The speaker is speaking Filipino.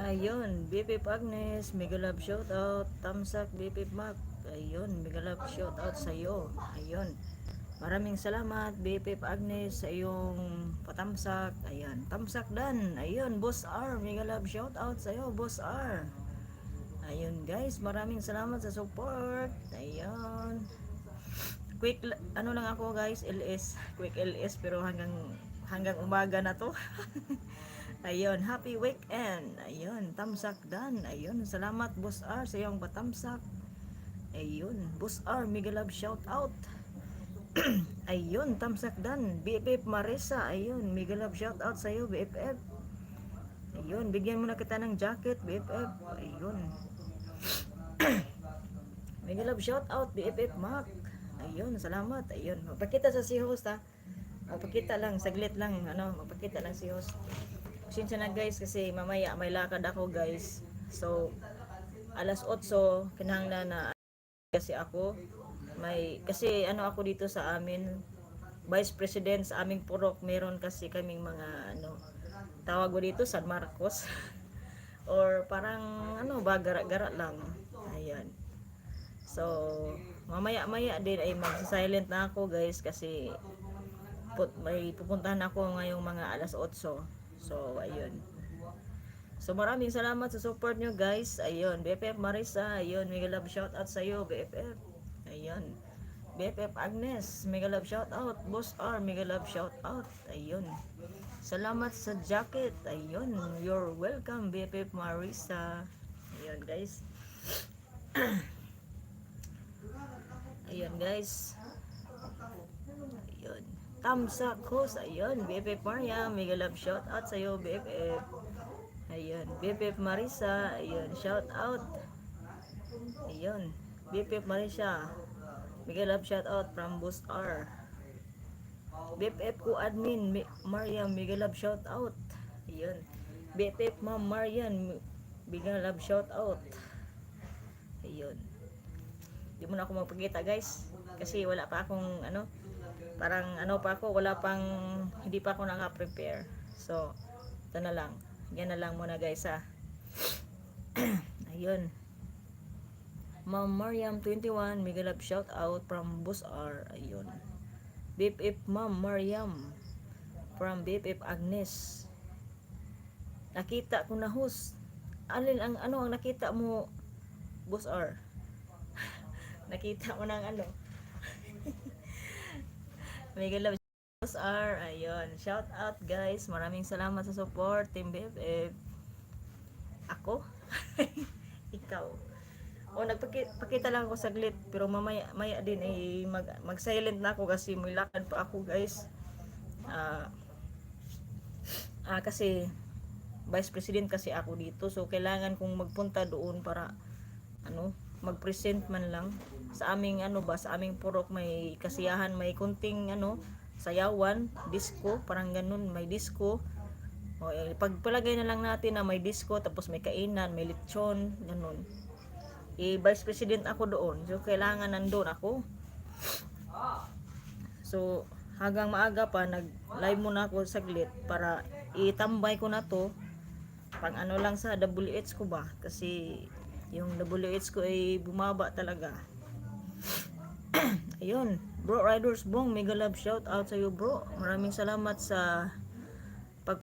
Ayun, BP Agnes, mega love shout out. Tamsak BP Mac. Ayun, mega love shout out sa iyo. Ayun. Maraming salamat BP Agnes sa iyong patamsak. Ayun, tamsak dan. Ayun, Boss R, mega love shout out sa iyo, Boss R. Ayun guys, maraming salamat sa support. Ayun. Quick ano lang ako guys, LS, quick LS pero hanggang umaga na to. Ayun, happy weekend. Ayun, tamsak dan. Ayun, salamat Boss R sa iyong patamsak. Ayun, Boss R, mega love shout out. Ayun, tamsak dan. BFF Marisa, ayun, mega love shout out sa iyo BFF. Ayun, bigyan mo na kita ng jacket BFF. Ayun. Mega love shout out BFF Mac. Ayun, salamat. Ayun, magpakita sa si host ha. Magpakita lang, saglit lang, magpakita lang si host. Pasensya na guys kasi mamaya may lakad ako guys. So alas 8 kinahanglan na kasi ako kasi ako dito sa amin Vice President sa aming purok, meron kasi kaming mga tawag ko dito San Marcos or parang ba gara-gara lang. Ayan. So mamaya din ay magsa-silent na ako guys kasi may pupuntahan ako ngayong mga alas 8. So, ayun. So, maraming salamat sa support nyo, guys. Ayun, BFF Marisa. Ayun, mega love shout out sa iyo, BFF. Ayun. BFF Agnes, mega love shout out. Boss R, mega love shout out. Ayun. Salamat sa jacket. Ayun, you're welcome, BFF Marisa. Ayun, guys. Ayun, guys. Ayun. Tamsak host, ayun, BFF Maria, mega love shout out sa iyo BFF. Ayun, BFF Marisa, ayun, shout out. Ayun, BFF Marisa, mega love shout out from Boss R. BFF ko admin Maria, mega love shout out. Ayun, BFF Ma'am Marian, mega love shout out. Ayun. Di mo na ako magpakita guys kasi wala pa akong parang pa ako, hindi pa ako naka-prepare. So, ito na lang. Yan na lang muna guys ha. Ayun. Ma'am Mariam 21, mega love shout out from Boss R. Ayun. BFF Ma'am Mariam from BFF Agnes. Nakita ko na host. Alin ang ang nakita mo Boss R? Nakita mo ng mega love Boss R. Ayun, shout out guys, maraming salamat sa support Team BFF. Ako ikaw nagpakita lang ako saglit pero maya din ay mag silent na ako kasi may lakad pa ako guys. Kasi Vice President kasi ako dito, so kailangan kong magpunta doon para mag-present man lang sa aming sa aming purok. May kasiyahan, may kunting sayawan, disco, parang ganun, may disco. Pagpalagay na lang natin na may disco, tapos may kainan, may lechon, ganun. Vice President ako doon, so kailangan nandun ako. So hanggang maaga pa nag-live muna ako saglit para itambay ko na to pang lang sa WH ko ba, kasi yung WH ko ay bumaba talaga. Ayun, bro Riders Bong, mega love shout out sa iyo bro. Maraming salamat sa